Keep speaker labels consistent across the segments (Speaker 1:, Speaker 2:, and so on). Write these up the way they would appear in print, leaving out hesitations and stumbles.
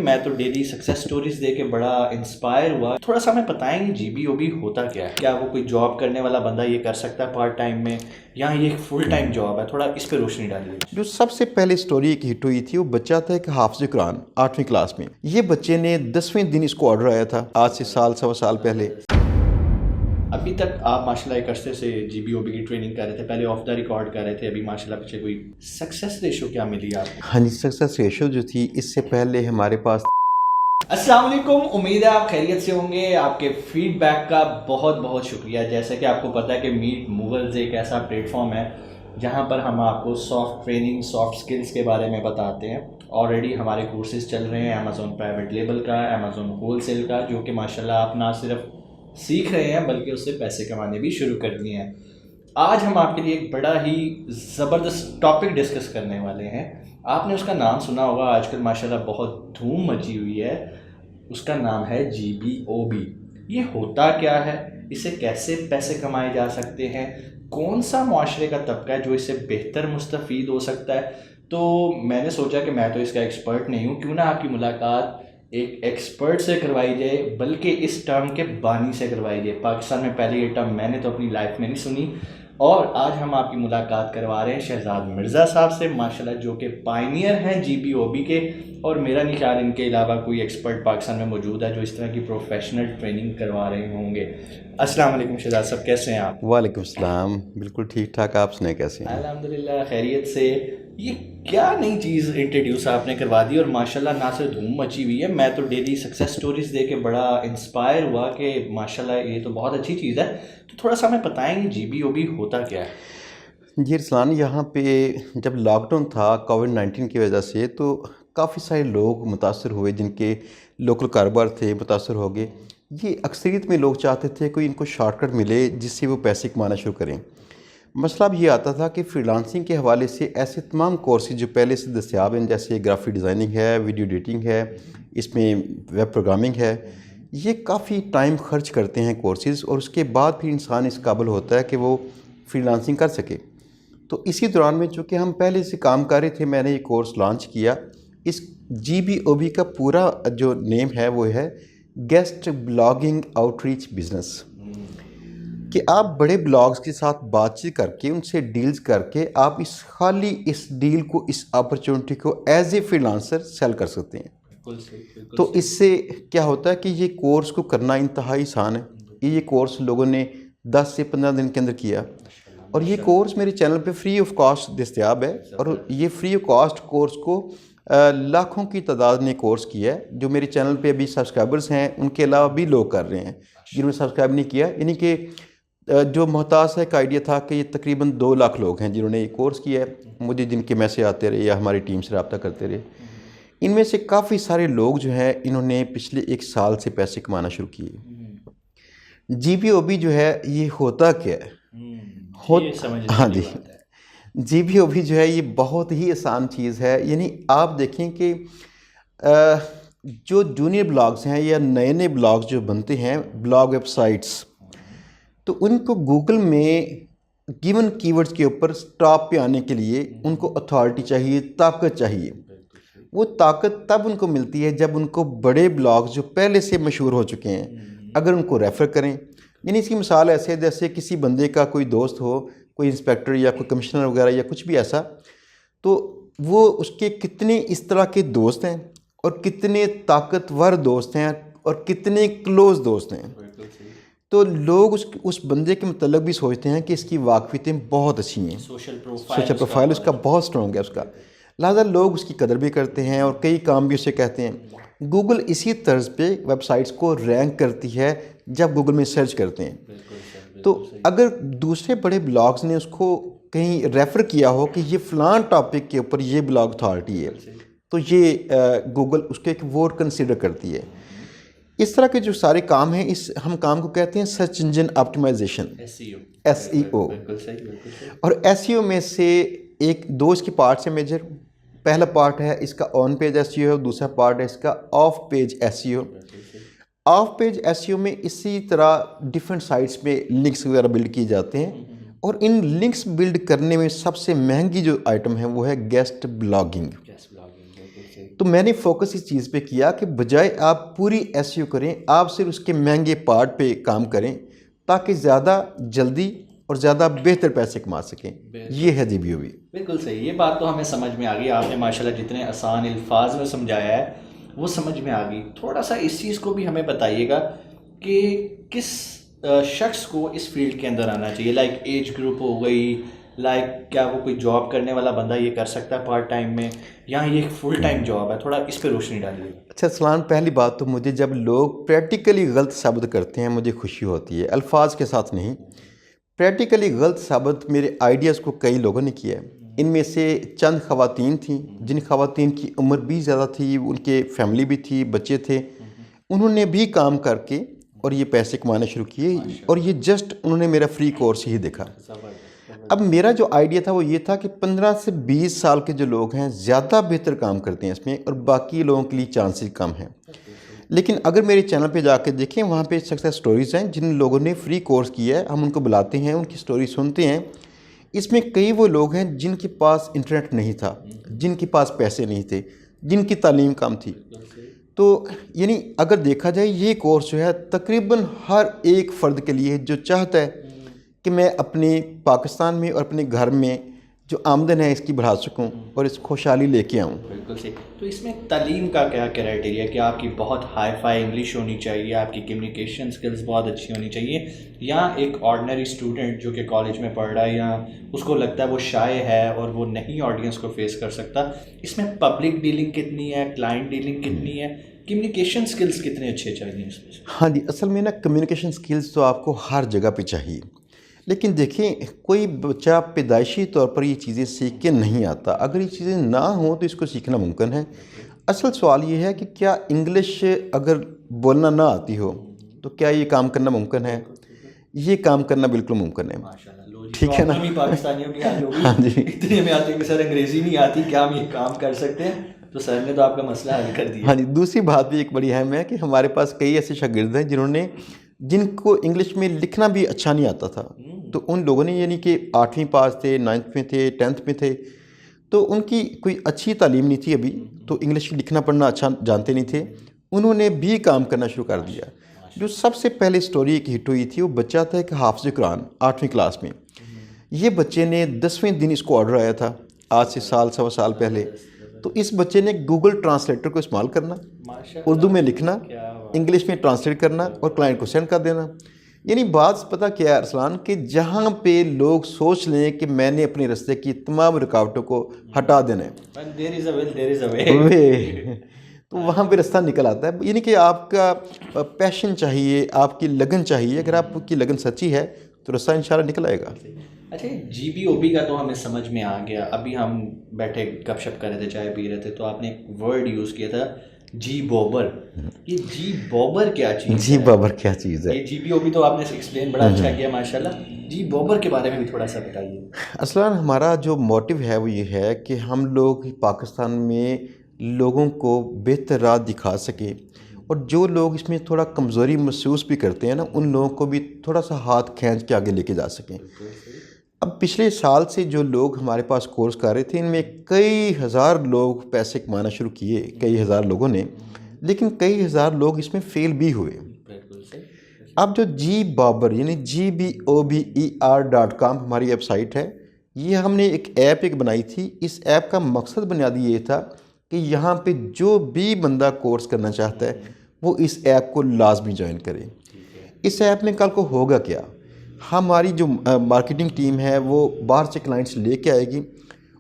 Speaker 1: میں تو daily success stories دے کے بڑا انسپائر ہوا. تھوڑا سا ہمیں بتائیں گے جی بی او بی ہوتا کیا ہے؟ کیا وہ کوئی جاب کرنے والا بندہ یہ کر سکتا ہے پارٹ ٹائم میں، یا یہ ایک فل ٹائم جاب ہے؟ تھوڑا اس پہ روشنی ڈالیے.
Speaker 2: جو سب سے پہلے سٹوری ایک ہٹ ہوئی تھی وہ بچہ تھا ایک حافظ قرآن 8ویں کلاس میں. یہ بچے نے 10ویں دن اس کو آرڈر آیا تھا آج سے سال سوا سال پہلے.
Speaker 1: ابھی تک آپ ماشاء اللہ ایک عرصے سے جی بی او بی کی ٹریننگ کر رہے تھے، پہلے آف دا ریکارڈ کر رہے تھے، ابھی ماشاء اللہ پیچھے کوئی سکسیس ریشو کیا ملی آپ کو؟
Speaker 2: ہاں جی، سکسیس ریشو جو تھی اس سے پہلے ہمارے پاس.
Speaker 1: السلام علیکم، امید ہے آپ خیریت سے ہوں گے. آپ کے فیڈ بیک کا بہت بہت شکریہ. جیسا کہ آپ کو پتہ ہے کہ میٹ موولز ایک ایسا پلیٹ فارم ہے جہاں پر ہم آپ کو سافٹ ٹریننگ، سافٹ سکلز کے بارے میں بتاتے ہیں. آلریڈی ہمارے کورسز چل رہے ہیں امیزون پرائیویٹ لیبل کا، امیزون ہول سیل کا، جو کہ ماشاءاللہ آپ نہ صرف سیکھ رہے ہیں بلکہ اس سے پیسے کمانے بھی شروع کر دیے ہیں. آج ہم آپ کے لیے ایک بڑا ہی زبردست ٹاپک ڈسکس کرنے والے ہیں. آپ نے اس کا نام سنا ہوگا، آج کل ماشاءاللہ بہت دھوم مچی ہوئی ہے. اس کا نام ہے جی بی او بی. یہ ہوتا کیا ہے؟ اس سے کیسے پیسے کمائے جا سکتے ہیں؟ کون سا معاشرے کا طبقہ ہے جو اس سے بہتر مستفید ہو سکتا ہے؟ تو میں نے سوچا کہ میں تو اس کا ایکسپرٹ نہیں ہوں، کیوں نہ آپ کی ملاقات ایک ایکسپرٹ سے کروائی جائے، بلکہ اس ٹرم کے بانی سے کروائی جائے. پاکستان میں پہلے یہ ٹرم میں نے تو اپنی لائف میں نہیں سنی. اور آج ہم آپ کی ملاقات کروا رہے ہیں شہزاد مرزا صاحب سے، ماشاءاللہ جو کہ پائنیئر ہیں جی بی او بی کے. اور میرا نہیں خیال ان کے علاوہ کوئی ایکسپرٹ پاکستان میں موجود ہے جو اس طرح کی پروفیشنل ٹریننگ کروا رہے ہوں گے. السلام علیکم شہزاد صاحب، کیسے ہیں آپ؟
Speaker 2: وعلیکم السلام، بالکل ٹھیک ٹھاک. آپ سنیں کیسے ہیں؟
Speaker 1: الحمدللہ خیریت سے. یہ کیا نئی چیز انٹروڈیوس آپ نے کروا دی اور ماشاءاللہ نہ صرف دھوم مچی ہوئی ہے. میں تو ڈیلی سکسیس سٹوریز دے کے بڑا انسپائر ہوا کہ ماشاءاللہ یہ تو بہت اچھی چیز ہے. تو تھوڑا سا ہمیں بتائیں گے جی بی او بی ہوتا کیا ہے؟
Speaker 2: جی رسلان، یہاں پہ جب لاک ڈاؤن تھا کووڈ-19 کی وجہ سے تو کافی سارے لوگ متاثر ہوئے، جن کے لوکل کاروبار تھے متاثر ہو گئے. یہ اکثریت میں لوگ چاہتے تھے کوئی ان کو شارٹ کٹ ملے جس سے وہ پیسے کمانا شروع کریں. مسئلہ اب یہ آتا تھا کہ فری لانسنگ کے حوالے سے ایسے تمام کورسز جو پہلے سے دستیاب ہیں، جیسے گرافک ڈیزائننگ ہے، ویڈیو ایڈیٹنگ ہے، اس میں ویب پروگرامنگ ہے، یہ کافی ٹائم خرچ کرتے ہیں کورسز، اور اس کے بعد پھر انسان اس قابل ہوتا ہے کہ وہ فری لانسنگ کر سکے. تو اسی دوران میں چونکہ ہم پہلے سے کام کر رہے تھے، میں نے یہ کورس لانچ کیا. اس جی بی او بی کا پورا جو نیم ہے وہ ہے guest blogging out reach business, کہ آپ بڑے بلاگز کے ساتھ بات چیت کر کے ان سے ڈیلز کر کے آپ اس ڈیل کو، اس اپرچونٹی کو as a freelancer sell کر سکتے ہیں. تو اس سے کیا ہوتا ہے کہ یہ کورس کو کرنا انتہائی آسان ہے. یہ کورس لوگوں نے 10 سے 15 دن کے اندر کیا، اور یہ کورس میرے چینل پہ فری آف کاسٹ دستیاب ہے. اور یہ فری آف کاسٹ کورس کو لاکھوں کی تعداد نے کورس کیا ہے. جو میرے چینل پہ ابھی سبسکرائبرز ہیں ان کے علاوہ بھی لوگ کر رہے ہیں جنہوں نے سبسکرائب نہیں کیا. یعنی کہ جو محتاج ایک آئیڈیا تھا کہ یہ تقریباً 2 لاکھ لوگ ہیں جنہوں نے یہ کورس کیا ہے. مجھے جن کے میسج آتے رہے یا ہماری ٹیم سے رابطہ کرتے رہے، ان میں سے کافی سارے لوگ جو ہیں انہوں نے پچھلے 1 سال سے پیسے کمانا شروع کیے. جی بی او بی جو ہے یہ ہوتا کیا ہے؟ ہاں جی، جی بی او بی جو ہے یہ بہت ہی آسان چیز ہے. یعنی آپ دیکھیں کہ جو جونیئر بلاگز ہیں یا نئے بلاگز جو بنتے ہیں، بلاگ ویب سائٹس، تو ان کو گوگل میں گیون کی ورڈز کے اوپر ٹاپ پہ آنے کے لیے ان کو اتھارٹی چاہیے، طاقت چاہیے. وہ طاقت تب ان کو ملتی ہے جب ان کو بڑے بلاگز جو پہلے سے مشہور ہو چکے ہیں اگر ان کو ریفر کریں. یعنی اس کی مثال ایسے جیسے کسی بندے کا کوئی دوست ہو، کوئی انسپیکٹر یا کوئی کمشنر وغیرہ یا کچھ بھی ایسا، تو وہ اس کے کتنے اس طرح کے دوست ہیں اور کتنے طاقتور دوست ہیں اور کتنے کلوز دوست ہیں. تو لوگ اس بندے کے متعلق بھی سوچتے ہیں کہ اس کی واقفیتیں بہت اچھی ہیں، سوشل پروفائل اس کا بہت سٹرونگ ہے اس کا، لہٰذا لوگ اس کی قدر بھی کرتے ہیں اور کئی کام بھی اسے کہتے ہیں. گوگل اسی طرز پہ ویب سائٹس کو رینک کرتی ہے جب گوگل میں سرچ کرتے ہیں. تو اگر دوسرے بڑے بلاگز نے اس کو کہیں ریفر کیا ہو کہ یہ فلاں ٹاپک کے اوپر یہ بلاگ اتھارٹی ہے، تو یہ گوگل اس کو ایک ووٹ کنسیڈر کرتی ہے. اس طرح کے جو سارے کام ہیں، ہم کام کو کہتے ہیں search engine optimisation, S E O. اور ایس ای او میں سے دو اس کے پارٹس ہیں میجر. پہلا پارٹ ہے اس کا آن پیج ایس ای او، دوسرا پارٹ ہے اس کا off page S E O. Off page S E O میں اسی طرح ڈیفرنٹ سائٹس میں لنکس وغیرہ بلڈ کیے جاتے ہیں، اور ان لنکس بلڈ کرنے میں سب سے مہنگی جو آئٹم ہے وہ ہے گیسٹ بلاگنگ. تو میں نے فوکس اس چیز پہ کیا کہ بجائے آپ پوری SEO کریں، آپ صرف اس کے مہنگے پارٹ پہ کام کریں تاکہ زیادہ جلدی اور زیادہ بہتر پیسے کما سکیں. یہ ہے GBOB.
Speaker 1: بالکل صحیح. یہ بات تو ہمیں سمجھ میں آ گئی. آپ نے ماشاءاللہ جتنے آسان الفاظ میں سمجھایا ہے وہ سمجھ میں آ گئی. تھوڑا سا اس چیز کو بھی ہمیں بتائیے گا کہ کس شخص کو اس فیلڈ کے اندر آنا چاہیے. لائک ایج گروپ ہو گئی، لائک کیا وہ کوئی جاب کرنے والا بندہ یہ کر سکتا ہے پارٹ ٹائم میں، یا یہ فل ٹائم جاب ہے؟ تھوڑا اس پہ روشنی ڈالیے.
Speaker 2: اچھا سلمان، پہلی بات تو مجھے جب لوگ پریکٹیکلی غلط ثابت کرتے ہیں مجھے خوشی ہوتی ہے، الفاظ کے ساتھ نہیں. پریکٹیکلی غلط ثابت میرے آئیڈیاز کو کئی لوگوں نے کیا ہے. ان میں سے چند خواتین تھیں جن خواتین کی عمر بھی زیادہ تھی، ان کے فیملی بھی تھی، بچے تھے. انہوں نے بھی کام کر کے اور یہ پیسے کمانا شروع کیے، اور یہ جسٹ انہوں نے میرا فری کورس ہی دیکھا. اب میرا جو آئیڈیا تھا وہ یہ تھا کہ 15 سے 20 سال کے جو لوگ ہیں زیادہ بہتر کام کرتے ہیں اس میں، اور باقی لوگوں کے لیے چانسز کم ہیں. لیکن اگر میرے چینل پہ جا کے دیکھیں، وہاں پہ سکسیس سٹوریز ہیں جن لوگوں نے فری کورس کیا ہے. ہم ان کو بلاتے ہیں، ان کی سٹوری سنتے ہیں. اس میں کئی وہ لوگ ہیں جن کے پاس انٹرنیٹ نہیں تھا، جن کے پاس پیسے نہیں تھے، جن کی تعلیم کم تھی. تو یعنی اگر دیکھا جائے یہ کورس جو ہے تقریباً ہر ایک فرد کے لیے جو چاہتا ہے کہ میں اپنے پاکستان میں اور اپنے گھر میں جو آمدن ہے اس کی بڑھا سکوں اور اس خوشحالی لے کے آؤں.
Speaker 1: بالکل صحیح. تو اس میں تعلیم کا کیا کرائٹیریا ہے؟ کہ آپ کی بہت ہائی فائی انگلش ہونی چاہیے، آپ کی کمیونیکیشن سکلز بہت اچھی ہونی چاہیے، یا ایک آرڈنری اسٹوڈنٹ جو کہ کالج میں پڑھ رہا ہے یا اس کو لگتا ہے وہ شائع ہے اور وہ نہیں آڈینس کو فیس کر سکتا، اس میں پبلک ڈیلنگ کتنی ہے، کلائنٹ ڈیلنگ کتنی ہے، کمیونیکیشن سکلز کتنے اچھے چاہیے اس میں؟
Speaker 2: ہاں جی، اصل میں نا کمیونیکیشن سکلز تو آپ کو ہر جگہ پہ چاہیے. لیکن دیکھیں، کوئی بچہ پیدائشی طور پر یہ چیزیں سیکھ کے نہیں آتا. اگر یہ چیزیں نہ ہوں تو اس کو سیکھنا ممکن ہے. اصل سوال یہ ہے کہ کیا انگلش اگر بولنا نہ آتی ہو تو کیا یہ کام کرنا ممکن ہے؟ یہ کام کرنا بالکل ممکن ہے.
Speaker 1: ٹھیک ہے نا؟ پاکستانیوں کی حال ہوگی.
Speaker 2: ہاں جی،
Speaker 1: اتنے میں آتے ہیں کہ سر انگریزی نہیں آتی، کیا ہم یہ کام کر سکتے ہیں؟ تو سر نے تو آپ کا مسئلہ حل کر دیا.
Speaker 2: ہاں جی. دوسری بات بھی ایک بڑی اہم ہے کہ ہمارے پاس کئی ایسے شاگرد ہیں جن کو انگلش میں لکھنا بھی اچھا نہیں آتا تھا. تو ان لوگوں نے یعنی کہ 8ویں پاس تھے، 9th میں تھے، 10th میں تھے، تو ان کی کوئی اچھی تعلیم نہیں تھی ابھی، تو انگلش لکھنا پڑھنا اچھا جانتے نہیں تھے. انہوں نے بھی کام کرنا شروع کر دیا. جو سب سے پہلے سٹوری ایک ہٹ ہوئی تھی وہ بچہ تھا ایک حافظ قرآن 8ویں کلاس میں. یہ بچے نے 10ویں دن اس کو آرڈر آیا تھا، آج سے سوا سال پہلے. تو اس بچے نے گوگل ٹرانسلیٹر کو استعمال کرنا، اردو میں لکھنا، انگلش میں ٹرانسلیٹ کرنا اور کلائنٹ کو سینڈ کر دینا. یعنی بات پتہ کیا ہے ارسلان، کہ جہاں پہ لوگ سوچ لیں کہ میں نے اپنے راستے کی تمام رکاوٹوں کو ہٹا دینا ہے، تو وہاں پہ راستہ نکل آتا ہے. یعنی کہ آپ کا پیشن چاہیے، آپ کی لگن چاہیے. اگر آپ کی لگن سچی ہے تو راستہ انشاءاللہ نکل آئے گا.
Speaker 1: اچھا، GBOB کا تو ہمیں سمجھ میں آ گیا. ابھی ہم بیٹھے گپ شپ کر رہے تھے، چائے پی رہے تھے، تو آپ نے ایک ورڈ یوز کیا تھا GBOB. یہ GBOB کیا چیز ہے؟
Speaker 2: GBOB کیا چیز ہے؟
Speaker 1: یہ GBOB تو آپ نے ایکسپلین بڑا اچھا کیا ماشاءاللہ. GBOB کے بارے میں بھی تھوڑا سا بتائیے.
Speaker 2: اصلاً ہمارا جو موٹیو ہے وہ یہ ہے کہ ہم لوگ پاکستان میں لوگوں کو بہتر راہ دکھا سکیں، اور جو لوگ اس میں تھوڑا کمزوری محسوس بھی کرتے ہیں نا، ان لوگوں کو بھی تھوڑا سا ہاتھ کھینچ کے آگے لے کے جا سکیں. اب پچھلے سال سے جو لوگ ہمارے پاس کورس کر رہے تھے، ان میں کئی ہزار لوگ پیسے کمانا شروع کیے، کئی ہزار لوگوں نے، لیکن کئی ہزار لوگ اس میں فیل بھی ہوئے. اب جو GBOBER یعنی GBOBER.com ہماری ویب سائٹ ہے، یہ ہم نے ایک ایپ بنائی تھی. اس ایپ کا مقصد بنیادی یہ تھا کہ یہاں پہ جو بھی بندہ کورس کرنا چاہتا ہے وہ اس ایپ کو لازمی جوائن کرے. اس ایپ میں کل کو ہوگا کیا، ہماری جو مارکیٹنگ ٹیم ہے وہ باہر سے کلائنٹس لے کے آئے گی،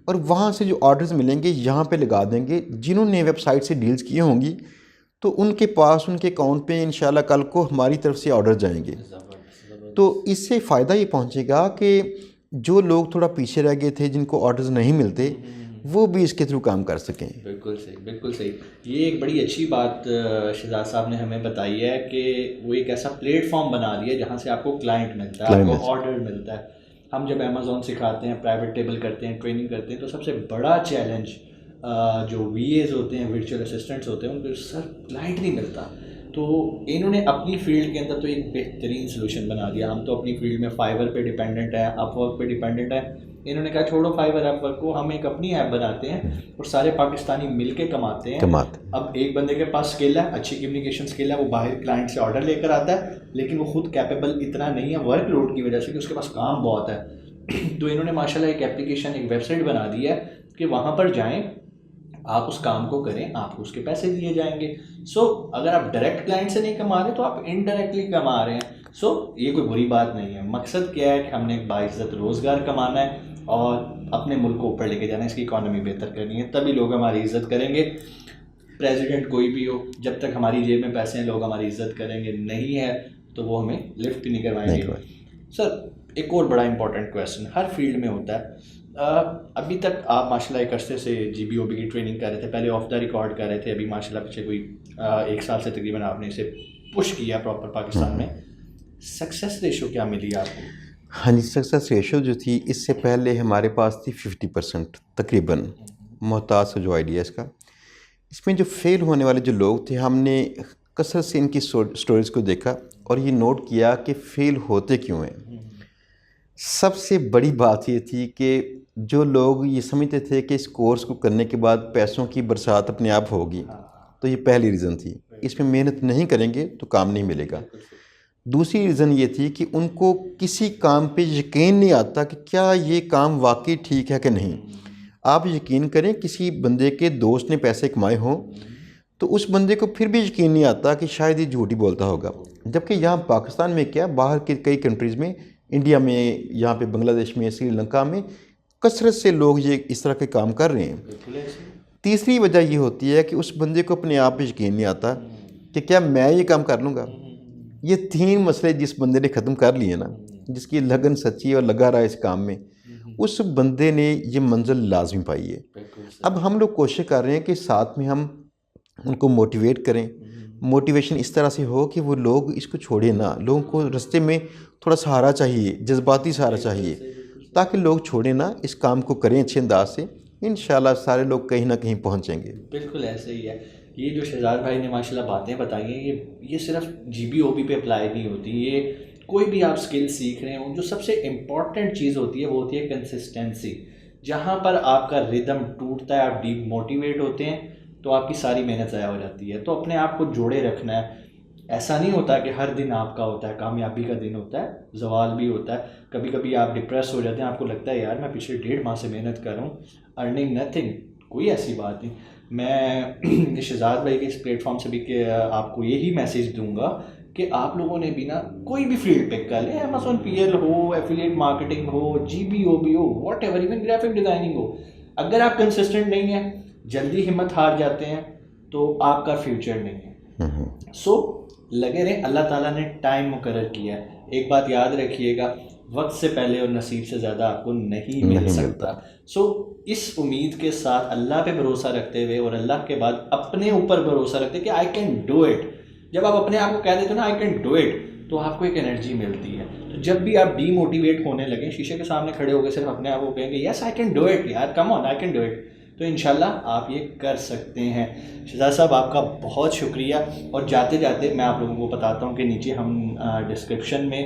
Speaker 2: اور وہاں سے جو آرڈرز ملیں گے یہاں پہ لگا دیں گے. جنہوں نے ویب سائٹ سے ڈیلز کی ہوں گی تو ان کے پاس، ان کے اکاؤنٹ پہ انشاءاللہ کل کو ہماری طرف سے آرڈر جائیں گے. تو اس سے فائدہ یہ پہنچے گا کہ جو لوگ تھوڑا پیچھے رہ گئے تھے، جن کو آرڈرز نہیں ملتے، وہ بھی اس کے تھرو کام کر سکیں.
Speaker 1: بالکل صحیح، بالکل صحیح. یہ ایک بڑی اچھی بات شہزاد صاحب نے ہمیں بتائی ہے کہ وہ ایک ایسا پلیٹ فارم بنا دیا جہاں سے آپ کو کلائنٹ ملتا ہے، آپ کو آرڈر ملتا ہے. ہم جب امیزون سکھاتے ہیں، پرائیویٹ ٹیبل کرتے ہیں، ٹریننگ کرتے ہیں، تو سب سے بڑا چیلنج جو VAs ہوتے ہیں، ورچوئل اسسٹنٹس ہوتے ہیں، ان کو سر کلائنٹ نہیں ملتا. تو انہوں نے اپنی فیلڈ کے اندر تو ایک بہترین سلوشن بنا دیا. ہم تو اپنی فیلڈ میں فائور پہ ڈیپینڈنٹ ہے، اپ ورک پہ ڈیپینڈنٹ ہے. انہوں نے کہا چھوڑو فائور ایپ ورک کو، ہم ایک اپنی ایپ بناتے ہیں اور سارے پاکستانی مل کے کماتے ہیں. اب ایک بندے کے پاس اسکل ہے، اچھی کمیونیکیشن اسکل ہے، وہ باہر کلائنٹ سے آرڈر لے کر آتا ہے، لیکن وہ خود کیپیبل اتنا نہیں ہے ورک لوڈ کی وجہ سے کہ اس کے پاس کام بہت ہے. تو انہوں نے ماشاء اللہ ایک اپلیکیشن، ایک ویب سائٹ بنا دی ہے کہ وہاں پر جائیں، آپ اس کام کو کریں، آپ کو اس کے پیسے دیے جائیں گے. سو اگر آپ ڈائریکٹ کلائنٹ سے نہیں کما رہے تو آپ انڈائریکٹلی کما رہے ہیں. سو یہ کوئی بری بات نہیں ہے. مقصد کیا ہے کہ ہم نے ایک باعزت روزگار کمانا ہے اور اپنے ملک کو اوپر لے کے جانا ہے، اس کی اکانومی بہتر کرنی ہے، تبھی لوگ ہماری عزت کریں گے. پریزیڈنٹ کوئی بھی ہو، جب تک ہماری جیب میں پیسے ہیں لوگ ہماری عزت کریں گے، نہیں ہے تو وہ ہمیں لفٹ نہیں کروائیں گے. سر ایک اور بڑا امپورٹنٹ کویسچن ہر فیلڈ میں ہوتا ہے. ابھی تک آپ ماشاء اللہ ایک عرصے سے جی بی او بی کی ٹریننگ کر رہے تھے، پہلے آف دا ریکارڈ کر رہے تھے، ابھی ماشاء اللہ پیچھے کوئی 1 سال سے تقریباً آپ نے اسے پش کیا پراپر پاکستان میں. سکسیس ریشو کیا ملی آپ کو؟
Speaker 2: ہاں جی، سکسیس ریشو جو تھی اس سے پہلے ہمارے پاس تھی 50% تقریباً. محتاط سے جو آئیڈیا اس کا، اس میں جو فیل ہونے والے جو لوگ تھے، ہم نے کثرت سے ان کی سٹوریز کو دیکھا اور یہ نوٹ کیا کہ فیل ہوتے کیوں ہیں. سب سے بڑی بات یہ تھی کہ جو لوگ یہ سمجھتے تھے کہ اس کورس کو کرنے کے بعد پیسوں کی برسات اپنے آپ ہوگی، تو یہ پہلی ریزن تھی. اس میں محنت نہیں کریں گے تو کام نہیں ملے گا. دوسری ریزن یہ تھی کہ ان کو کسی کام پہ یقین نہیں آتا کہ کیا یہ کام واقعی ٹھیک ہے کہ نہیں. آپ یقین کریں کسی بندے کے دوست نے پیسے کمائے ہوں تو اس بندے کو پھر بھی یقین نہیں آتا کہ شاید یہ جھوٹ ہی بولتا ہوگا. جبکہ یہاں پاکستان میں کیا، باہر کے کئی کنٹریز میں، انڈیا میں، یہاں پہ بنگلہ دیش میں، سری لنکا میں کثرت سے لوگ یہ اس طرح کے کام کر رہے ہیں. تیسری وجہ یہ ہوتی ہے کہ اس بندے کو اپنے آپ پہ یقین نہیں آتا کہ کیا میں یہ کام کر لوں گا. یہ 3 مسئلے جس بندے نے ختم کر لیے نا، جس کی لگن سچی اور لگا رہا ہے اس کام میں، اس بندے نے یہ منزل لازمی پائی ہے. اب ہم لوگ کوشش کر رہے ہیں کہ ساتھ میں ہم ان کو موٹیویٹ کریں. موٹیویشن اس طرح سے ہو کہ وہ لوگ اس کو چھوڑیں نہ. لوگوں کو رستے میں تھوڑا سہارا چاہیے، جذباتی سہارا چاہیے، تاکہ لوگ چھوڑیں نہ، اس کام کو کریں اچھے انداز سے. انشاءاللہ سارے لوگ کہیں نہ کہیں پہنچیں گے.
Speaker 1: بالکل ایسے ہی ہے. یہ جو شہزاد بھائی نے ماشاء اللہ باتیں بتائی ہیں، یہ صرف جی بی او بی پہ اپلائی نہیں ہوتی. یہ کوئی بھی آپ اسکل سیکھ رہے ہوں، جو سب سے امپورٹنٹ چیز ہوتی ہے وہ ہوتی ہے کنسسٹنسی. جہاں پر آپ کا ردم ٹوٹتا ہے، آپ ڈی موٹیویٹ ہوتے ہیں تو آپ کی ساری محنت ضائع ہو جاتی ہے. تو اپنے آپ کو جوڑے رکھنا ہے. ایسا نہیں ہوتا کہ ہر دن آپ کا ہوتا ہے کامیابی کا دن ہوتا ہے، زوال بھی ہوتا ہے. کبھی کبھی آپ ڈپریس ہو جاتے ہیں، آپ کو لگتا ہے یار میں پچھلے 1.5 ماہ سے محنت کر رہا ہوں، ارننگ نتھنگ. کوئی ایسی بات نہیں. میں شہزاد بھائی کے اس پلیٹ فارم سے بھی کہ آپ کو یہی میسیج دوں گا کہ آپ لوگوں نے بھی نا کوئی بھی فیلڈ پک کر لیں، امیزون پی ایل ہو، ایفیلیٹ مارکیٹنگ ہو، جی بی او بی ہو، whatever, even graphic designing ہو. اگر آپ کنسسٹنٹ نہیں ہیں، جلدی ہمت ہار جاتے ہیں تو آپ کا فیوچر نہیں ہے. سو لگے رہیں. اللہ تعالیٰ نے ٹائم مقرر کیا ہے. ایک بات یاد رکھیے گا، وقت سے پہلے اور نصیب سے زیادہ آپ کو نہیں مل سکتا. سو اس امید کے ساتھ اللہ پہ بھروسہ رکھتے ہوئے اور اللہ کے بعد اپنے اوپر بھروسہ رکھتے کہ آئی کین ڈو اٹ. جب آپ اپنے آپ کو کہہ دیتے ہو نا آئی کین ڈو اٹ، تو آپ کو ایک انرجی ملتی ہے. تو جب بھی آپ ڈی موٹیویٹ ہونے لگیں، شیشے کے سامنے کھڑے ہو کے صرف اپنے آپ کو کہیں گے یس آئی کین ڈو اٹ، یار کم آن آئی کین ڈو اٹ، تو انشاءاللہ آپ یہ کر سکتے ہیں. شہزاد صاحب آپ کا بہت شکریہ. اور جاتے جاتے میں آپ لوگوں کو بتاتا ہوں کہ نیچے ہم ڈسکرپشن میں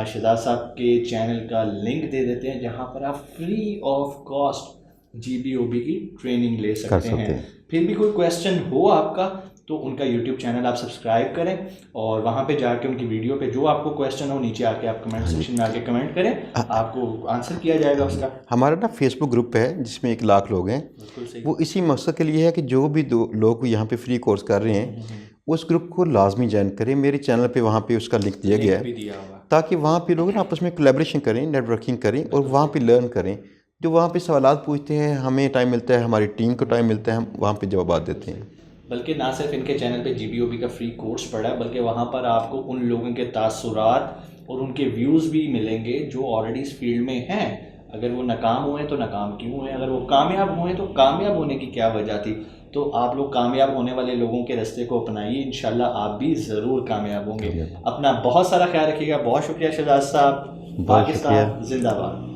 Speaker 1: شہزاد صاحب کے چینل کا لنک دے دیتے ہیں، جہاں پر آپ free of cost G B O B کی ٹریننگ لے سکتے ہیں. پھر بھی کوئی کویسچن ہو آپ کا تو ان کا یوٹیوب چینل آپ سبسکرائب کریں اور وہاں پہ جا کے ان کی ویڈیو پہ جو آپ کو کویسچن ہو نیچے آ کے آپ کمنٹ سیکشن میں آ کے کمنٹ کریں، آپ کو آنسر کیا جائے گا اس کا.
Speaker 2: ہمارا نا فیس بک گروپ ہے جس میں 1 لاکھ لوگ ہیں. وہ اسی مقصد کے لیے ہے کہ جو بھی لوگ یہاں پہ فری کورس کر رہے ہیں اس گروپ کو لازمی جوائن کریں. میرے چینل پہ وہاں پہ اس کا لنک دیا گیا ہے تاکہ وہاں پہ لوگ نا آپس میں کولیبریشن کریں، نیٹ ورکنگ کریں اور وہاں پہ لرن کریں. جو وہاں پہ سوالات پوچھتے ہیں ہمیں ٹائم ملتا ہے، ہماری ٹیم کو ٹائم ملتا ہے، ہم وہاں پہ جوابات دیتے ہیں.
Speaker 1: بلکہ نہ صرف ان کے چینل پہ جی بی او بی کا فری کورس پڑا ہے، بلکہ وہاں پر آپ کو ان لوگوں کے تاثرات اور ان کے ویوز بھی ملیں گے جو آلریڈی اس فیلڈ میں ہیں. اگر وہ ناکام ہوئے تو ناکام کیوں ہوئے، اگر وہ کامیاب ہوئے تو کامیاب ہونے کی کیا وجہ تھی. تو آپ لوگ کامیاب ہونے والے لوگوں کے راستے کو اپنائیے، انشاءاللہ آپ بھی ضرور کامیاب ہوں گے. اپنا بہت سارا خیال رکھیے گا. بہت شکریہ شہزاد صاحب. پاکستان زندہ باد.